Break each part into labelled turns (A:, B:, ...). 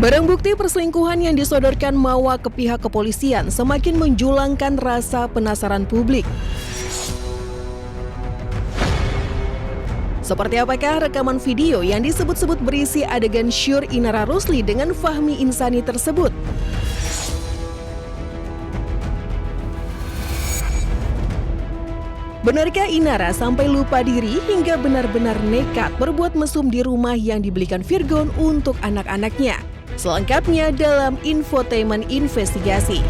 A: Barang bukti perselingkuhan yang disodorkan Mawa ke pihak kepolisian semakin menjulangkan rasa penasaran publik. Seperti apakah rekaman video yang disebut-sebut berisi adegan syur Inara Rusli dengan Fahmi Insani tersebut? Benarkah Inara sampai lupa diri hingga benar-benar nekat berbuat mesum di rumah yang dibelikan Virgon untuk anak-anaknya? Selengkapnya dalam Infotainment Investigasi.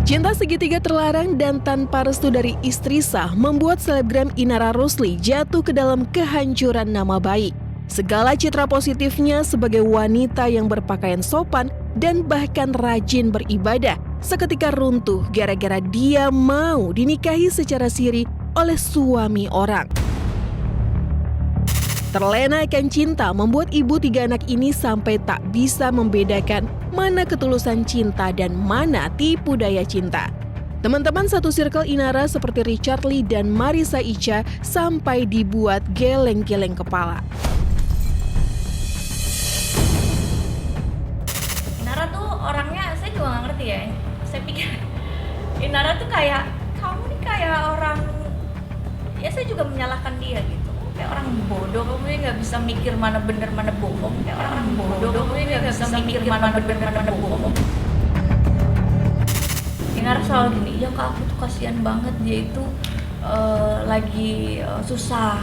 A: Cinta segitiga terlarang dan tanpa restu dari istri sah membuat selebgram Inara Rusli jatuh ke dalam kehancuran nama baik. Segala citra positifnya sebagai wanita yang berpakaian sopan dan bahkan rajin beribadah seketika runtuh gara-gara dia mau dinikahi secara siri oleh suami orang. Terlena akan cinta membuat ibu 3 anak ini sampai tak bisa membedakan mana ketulusan cinta dan mana tipu daya cinta. Teman-teman satu circle Inara seperti Richard Lee dan Marissa Icha sampai dibuat geleng-geleng kepala.
B: Inara tuh orangnya, saya juga nggak ngerti ya. Saya pikir Inara tuh kayak, kamu nih kayak orang, ya saya juga menyalahkan dia gitu. Kayak orang bodoh, kamu ini nggak bisa mikir mana bener mana bohong. Kayak orang bodoh, kamu ini nggak bisa mikir mana bener mana bohong. Inara selalu gini, ya kak aku tuh kasihan banget dia itu lagi susah.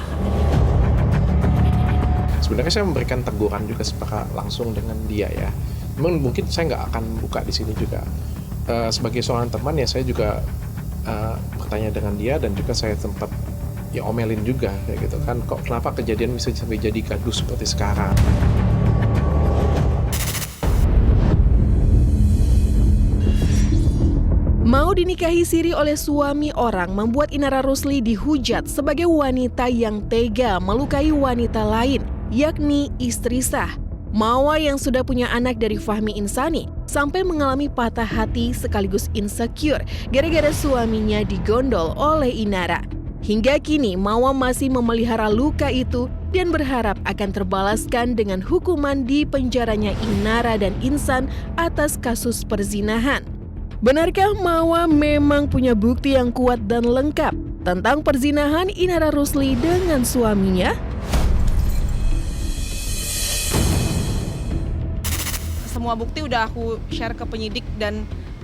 C: Sebenarnya saya memberikan teguran juga secara langsung dengan dia ya. Mungkin saya nggak akan buka di sini juga. Sebagai seorang teman ya saya juga bertanya dengan dia dan juga saya sempat ya omelin juga kayak gitu kan, kok kenapa kejadian bisa sampai jadi gaduh seperti sekarang.
A: Mau dinikahi siri oleh suami orang membuat Inara Rusli dihujat sebagai wanita yang tega melukai wanita lain, yakni istri sah. Mawa yang sudah punya anak dari Fahmi Insani sampai mengalami patah hati sekaligus insecure gara-gara suaminya digondol oleh Inara. Hingga kini Mawa masih memelihara luka itu dan berharap akan terbalaskan dengan hukuman di penjaranya Inara dan Insan atas kasus perzinahan. Benarkah Mawa memang punya bukti yang kuat dan lengkap tentang perzinahan Inara Rusli dengan suaminya?
D: Semua bukti udah aku share ke penyidik dan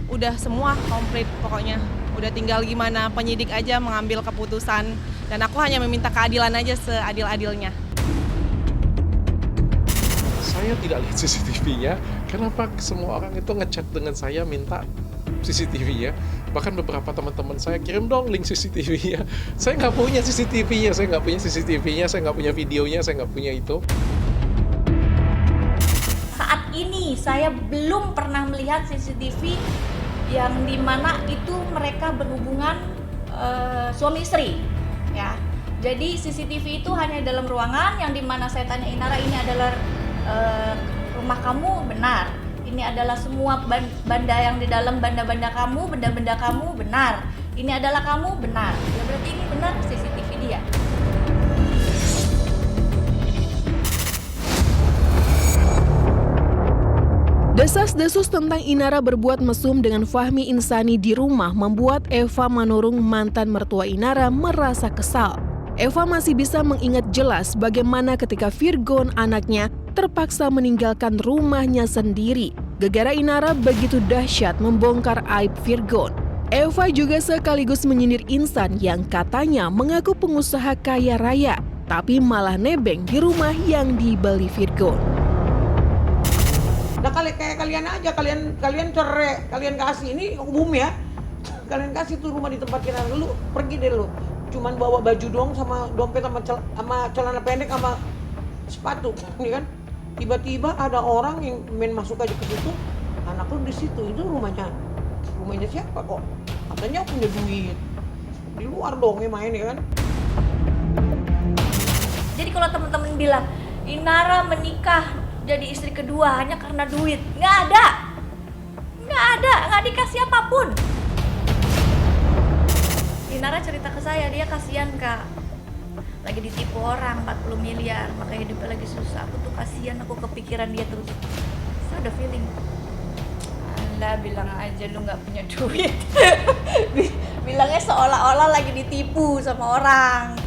D: udah semua komplit pokoknya. Udah tinggal gimana penyidik aja mengambil keputusan dan aku hanya meminta keadilan aja seadil-adilnya.
C: Saya tidak lihat CCTV-nya, kenapa semua orang itu ngechat dengan saya minta CCTV-nya? Bahkan beberapa teman-teman saya kirim dong link CCTV-nya. Saya nggak punya CCTV-nya, saya nggak punya CCTV-nya, saya nggak punya videonya, saya nggak punya itu.
B: Saat ini saya belum pernah melihat CCTV yang dimana itu mereka berhubungan suami istri, ya. Jadi CCTV itu hanya dalam ruangan yang dimana saya tanya Inara, ini adalah rumah kamu, benar. Ini adalah semua benda yang di dalam benda-benda kamu, benar. Ini adalah kamu, benar. Ya berarti ini benar CCTV dia.
A: Desas-desus tentang Inara berbuat mesum dengan Fahmi Insani di rumah membuat Eva Manurung, mantan mertua Inara, merasa kesal. Eva masih bisa mengingat jelas bagaimana ketika Virgon, anaknya, terpaksa meninggalkan rumahnya sendiri gara-gara Inara begitu dahsyat membongkar aib Virgon. Eva juga sekaligus menyindir Insan yang katanya mengaku pengusaha kaya raya, tapi malah nebeng di rumah yang dibeli Virgon.
E: Nah kayak kalian aja, kalian cerai, kalian kasih, ini umum ya. Kalian kasih tuh rumah di tempat kita, lu pergi deh lu. Cuman bawa baju doang sama dompet sama celana pendek sama sepatu, ya kan? Tiba-tiba ada orang yang main masuk aja ke situ, anak lu di situ, itu rumahnya siapa kok? Katanya punya duit. Di luar dong ya main ya kan?
B: Jadi kalau teman-teman bilang Inara menikah jadi istri kedua hanya karena duit, nggak Nggak ada, nggak dikasih apapun. Inara cerita ke saya, dia kasihan Kak, lagi ditipu orang 40 miliar, makanya hidupnya lagi susah. Aku tuh kasihan, aku kepikiran dia terus. Saya udah feeling, Anda bilang aja lu nggak punya duit. Bilangnya seolah-olah lagi ditipu sama orang.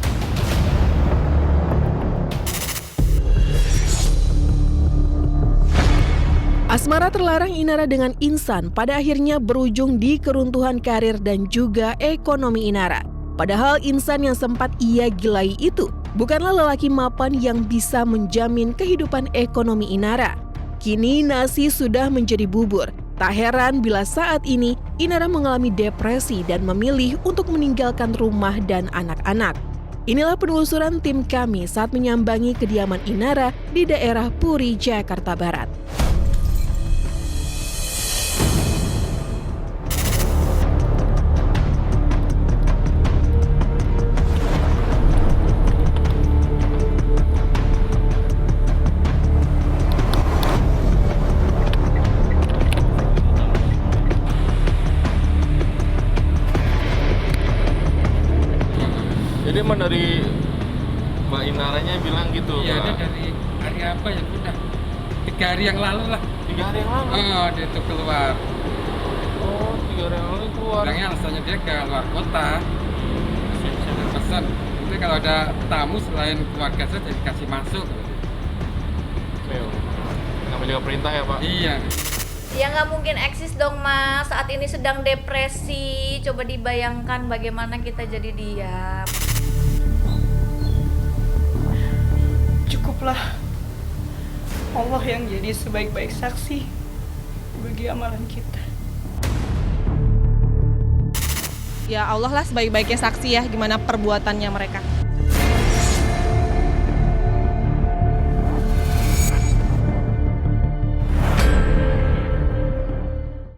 A: Asmara terlarang Inara dengan Insan pada akhirnya berujung di keruntuhan karir dan juga ekonomi Inara. Padahal Insan yang sempat ia gilai itu bukanlah lelaki mapan yang bisa menjamin kehidupan ekonomi Inara. Kini nasi sudah menjadi bubur. Tak heran bila saat ini Inara mengalami depresi dan memilih untuk meninggalkan rumah dan anak-anak. Inilah penelusuran tim kami saat menyambangi kediaman Inara di daerah Puri, Jakarta Barat.
F: Jadi emang dari Mbak Inaranya bilang gitu?
G: Iya,
F: Mbak?
G: dia dari hari apa ya, udah 3 hari yang lalu lah.
F: 3 hari yang lalu?
G: Oh, dia tuh keluar.
F: Oh, 3 hari yang lalu keluar.
G: Bilangnya alasannya dia ke luar kota. Saya pesan, nanti kalau ada tamu selain keluarga saya jadi kasih masuk.
F: Namanya juga perintah ya Pak?
G: Iya.
B: Ya nggak mungkin eksis dong Mas, saat ini sedang depresi. Coba dibayangkan bagaimana kita jadi diam.
H: Cukuplah Allah yang jadi sebaik-baik saksi bagi amalan kita.
D: Ya Allah lah sebaik-baiknya saksi ya gimana perbuatannya mereka.